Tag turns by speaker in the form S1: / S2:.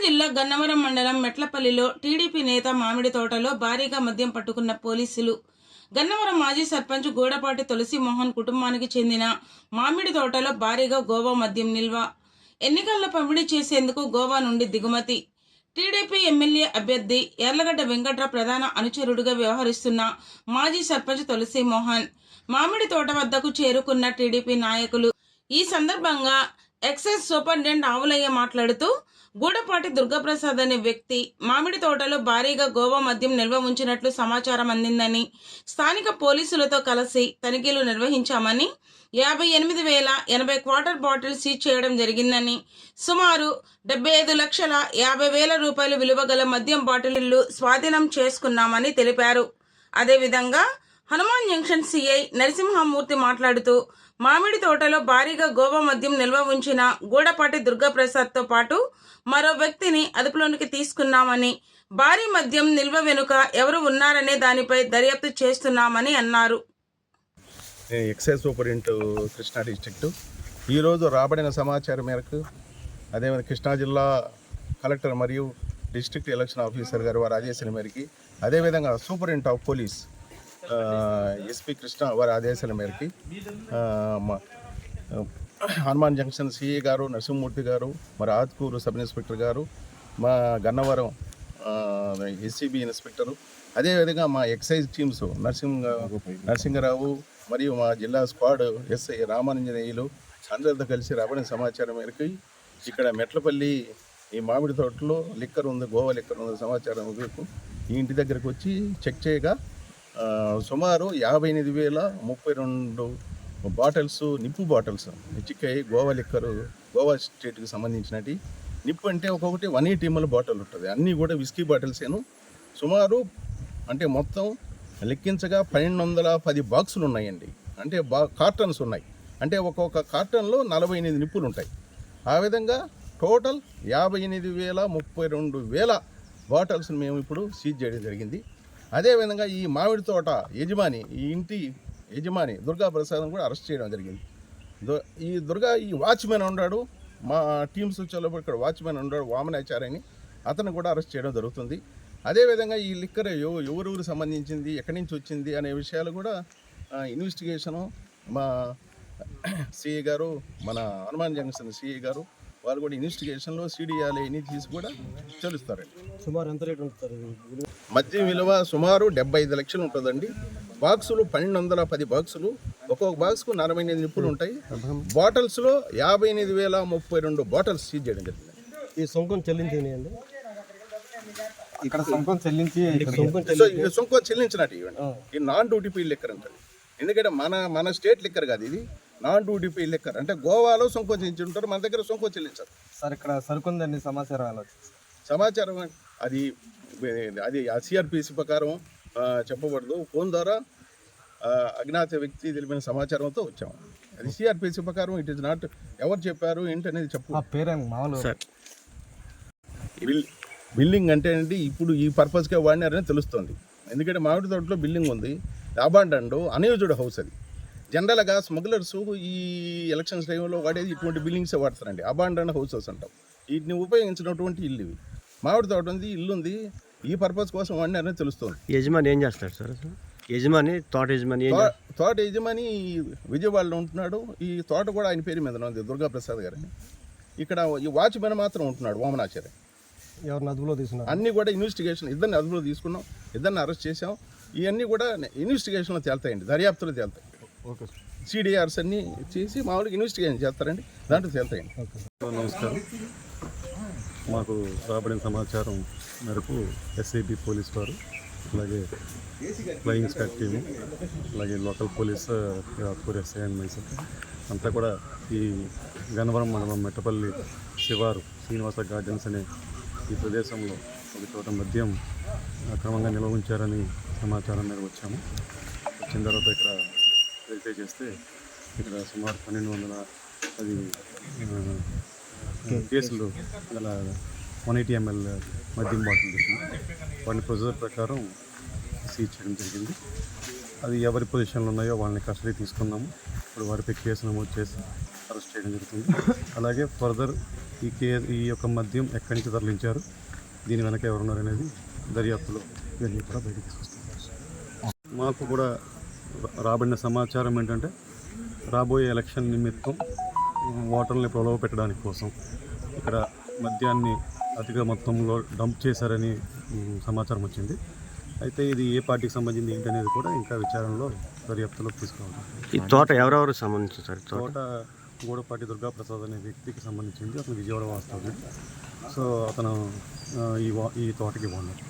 S1: జిల్లా గన్నవరం మండలం మెట్లపల్లిలో టీడీపీ నేత మామిడి తోటలో భారీగా మద్యం పట్టుకున్న పోలీసులు. గన్నవరం మాజీ సర్పంచ్ గూడపాటి తులసిమోహన్ కుటుంబానికి చెందిన మామిడి తోటలో భారీగా గోవా మద్యం నిల్వ. ఎన్నికల్లో పంపిణీ చేసేందుకు గోవా నుండి దిగుమతి. టీడీపీ ఎమ్మెల్యే అభ్యర్థి యార్లగడ్డ వెంకట్రావు ప్రధాన అనుచరుడుగా వ్యవహరిస్తున్న మాజీ సర్పంచ్ తులసిమోహన్ మామిడి తోట వద్దకు చేరుకున్న టీడీపీ నాయకులు. ఈ సందర్భంగా ఎక్సైజ్ సూపరింటెండెంట్ ఆవులయ్య మాట్లాడుతూ, గూడపాటి దుర్గాప్రసాద్ అనే వ్యక్తి మామిడి తోటలో భారీగా గోవా మద్యం నిల్వ ఉంచినట్లు సమాచారం అందిందని, స్థానిక పోలీసులతో కలిసి తనిఖీలు నిర్వహించామని, 58,080 క్వార్టర్ బాటిల్ సీజ్ చేయడం జరిగిందని, సుమారు 75,50,000 రూపాయలు విలువ గల మద్యం బాటిళ్లు స్వాధీనం చేసుకున్నామని తెలిపారు. అదేవిధంగా హనుమాన్ జంక్షన్ సిఐ నరసింహమూర్తి మాట్లాడుతూ, మామిడి తోటలో భారీగా గోవా మద్యం నిల్వ ఉంచిన గూడపాటి దుర్గాప్రసాద్తో పాటు మరో వ్యక్తిని అదుపులోనికి తీసుకున్నామని, భారీ మద్యం నిల్వ వెనుక ఎవరు ఉన్నారనే దానిపై దర్యాప్తు చేస్తున్నామని అన్నారు.
S2: ఎక్సైజ్ సూపరింటెండెంట్ కృష్ణా డిస్ట్రిక్ట్ ఈరోజు రాబడిన సమాచారం మేరకు, అదేవిధంగా కృష్ణా జిల్లా కలెక్టర్ మరియు డిస్ట్రిక్ట్ ఎలక్షన్ ఆఫీసర్ గారు వారి ఆదేశాల మేరకు, అదేవిధంగా superintendent of police SP Krishna వారి ఆదేశాల మేరకు హనుమాన్ జంక్షన్ సిఐ గారు, నరసింహమూర్తి గారు, మరి ఆత్కూరు సబ్ ఇన్స్పెక్టర్ గారు, మా గన్నవరం ఎస్సీబీ ఇన్స్పెక్టరు, అదేవిధంగా మా ఎక్సైజ్ టీమ్స్ నరసింగరావు మరియు మా జిల్లా స్క్వాడ్ ఎస్ఐ రామానంజనేయులు అందరితో కలిసి రాబడిన సమాచారం మేరకు ఇక్కడ మెట్లపల్లి ఈ మామిడి తోటలో లిక్కర్ ఉంది, గోవా లిక్కర్ ఉంది సమాచారం వైపు ఈ ఇంటి దగ్గరకు వచ్చి చెక్ చేయగా సుమారు 58,032 బాటిల్స్, నిప్పు బాటిల్స్ చిక్కాయి. గోవా లిక్కరు, గోవా స్టేట్కి సంబంధించినవి. నిప్పు అంటే ఒక్కొక్కటి 180 ml బాటిల్ ఉంటుంది. అన్నీ కూడా విస్కీ బాటిల్సేను. సుమారు అంటే మొత్తం లెక్కించగా 1210 బాక్సులు ఉన్నాయండి. అంటే కార్టన్స్ ఉన్నాయి. అంటే ఒక్కొక్క కార్టన్లో 48 నిప్పులు ఉంటాయి. ఆ విధంగా టోటల్ 58,32,000 బాటిల్స్ని మేము ఇప్పుడు సీజ్ చేయడం జరిగింది. అదేవిధంగా ఈ మామిడి తోట యజమాని, ఈ ఇంటి యజమాని దుర్గాప్రసాద్ కూడా అరెస్ట్ చేయడం జరిగింది. ఈ వాచ్మెన్ ఉన్నాడు, మా టీమ్స్ వచ్చేలోపు ఇక్కడ వాచ్మెన్ ఉన్నాడు వామనాచార్యని, అతను కూడా అరెస్ట్ చేయడం జరుగుతుంది. అదేవిధంగా ఈ లిక్కర్ ఎవరెవరు సంబంధించింది, ఎక్కడి నుంచి వచ్చింది అనే విషయాలు కూడా ఇన్వెస్టిగేషను మా సిఐ గారు, మన హనుమాన్ జంక్షన్ సిఐ గారు వాళ్ళు కూడా ఇన్వెస్టిగేషన్లో సిడిఆర్లు ఇన్ని తీసి కూడా తెలుస్తారండి.
S3: సుమారు ఎంత రేటు ఉంటుంది?
S2: మద్యం విలువ సుమారు 75 లక్షలు ఉంటుందండి. బాక్సులు 1210 బాక్సులు, ఒక్కొక్క బాక్స్కు 48 నిప్పులు ఉంటాయి. బాటిల్స్లో 58,032 బాటిల్స్ సీజ్ చేయడం జరిగింది.
S3: ఈ సొంకం చెల్లించినాయండి,
S4: ఇక్కడ సొంకం చెల్లించి
S2: సొంకం చెల్లించినట్టు ఇవ్వండి. ఈ నాన్ డ్యూటీ పీ లిక్కర్ అంటారు. ఎందుకంటే మన స్టేట్ లిక్కర్ కాదు, ఇది నాన్ డ్యూటీ పీ లిక్కర్. అంటే గోవాలో సొంకం చెల్లించి ఉంటారు, మన దగ్గర సొంకం చెల్లించారు.
S4: సార్ ఇక్కడ సరుకుందండి
S2: సమాచారం అది సిఆర్పిసి ప్రకారం చెప్పబడదు. ఫోన్ ద్వారా అజ్ఞాత వ్యక్తి తెలిపిన సమాచారంతో వచ్చాము. అది సిఆర్పిసి ప్రకారం ఇట్ ఈస్ నాట్ ఎవరు చెప్పారు ఏంటి అనేది చెప్పు. బిల్డింగ్ అంటే అండి ఇప్పుడు ఈ పర్పస్కే వాడినారని తెలుస్తుంది. ఎందుకంటే మామిడి తోటలో బిల్డింగ్ ఉంది, అబాండన్డ్ అన్యూజ్డ్ హౌస్. అది జనరల్గా స్మగ్లర్స్ ఈ ఎలక్షన్స్ టైంలో వాడేది ఇటువంటి బిల్డింగ్సే వాడతారండి, అబాండన్డ్ హౌసెస్ అంటాం. వీటిని ఉపయోగించినటువంటి ఇల్లు ఇవి. మామిడి తోట ఉంది, ఇల్లు ఉంది, ఈ పర్పస్ కోసం వాడినారని తెలుస్తుంది.
S3: యజమాని ఏం చేస్తాడు సార్?
S2: తోట యజమాని విజయవాడలో ఉంటున్నాడు. ఈ తోట కూడా ఆయన పేరు మీద ఉంది, దుర్గాప్రసాద్ గారు. ఇక్కడ ఈ వాచ్మెన్ మాత్రం ఉంటున్నాడు వామనాచార్య.
S3: ఎవరిని అదుపులో తీసుకున్నారు?
S2: అన్నీ కూడా ఇన్వెస్టిగేషన్, ఇద్దరిని అదుపులో తీసుకున్నాం, ఇద్దరిని అరెస్ట్ చేసాం. ఇవన్నీ కూడా ఇన్వెస్టిగేషన్లో తేలుతాయండి, దర్యాప్తులో తేలుతాయి.
S3: ఓకే.
S2: సిడిఆర్స్ అన్నీ చేసి మామూలుగా ఇన్వెస్టిగేషన్ చేస్తారండి, దాంట్లో తేలుతాయండి.
S5: నమస్కారం. మాకు రాబడిన సమాచారం మేరకు ఎస్ఐబి పోలీస్ వారు, అలాగే ఫ్లయింగ్ స్క్వాడ్ టీము, అలాగే local police SI and myself అంతా కూడా ఈ గన్నవరం మండలం మెట్టపల్లి శివారు శ్రీనివాస గార్డెన్స్ అనే ఈ ప్రదేశంలో ఒక చోట మద్యం అక్రమంగా నిల్వ ఉంచారని సమాచారం మేరకు వచ్చాము. వచ్చిన తర్వాత ఇక్కడ వెరిఫై చేస్తే ఇక్కడ సుమారు 1210 కేసులు గల 180 ml మద్యం బాటిల్ తెచ్చింది. వాటిని ప్రొసీజర్ ప్రకారం సీజ్ చేయడం జరిగింది. అది ఎవరి పొజిషన్లో ఉన్నాయో వాళ్ళని కస్టడీ తీసుకున్నాము. ఇప్పుడు వారిపై కేసు నమోదు చేసి అరెస్ట్ చేయడం జరుగుతుంది. అలాగే ఫర్దర్ ఈ యొక్క మద్యం ఎక్కడి నుంచి తరలించారు, దీని వెనక ఎవరున్నారు అనేది దర్యాప్తులో ఇవన్నీ కూడా బయటకు తీసుకొస్తారు. మాకు కూడా రాబడిన సమాచారం ఏంటంటే రాబోయే ఎలక్షన్ నిమిత్తం ఓటర్లని ప్రలోభ పెట్టడానికి కోసం ఇక్కడ మద్యాన్ని అధిక మొత్తంలో డంప్ చేశారని సమాచారం వచ్చింది. అయితే ఇది ఏ పార్టీకి సంబంధించింది ఏంటి అనేది కూడా ఇంకా విచారణలో దర్యాప్తులో తీసుకోవాలి.
S3: ఈ తోట ఎవరెవరు సంబంధించి సార్?
S5: తోట గూడపాటి దుర్గాప్రసాద్ అనే వ్యక్తికి సంబంధించింది. అతను విజయవాడ వాస్తవ్యం. సో అతను ఈ తోటకి బాగున్నారు.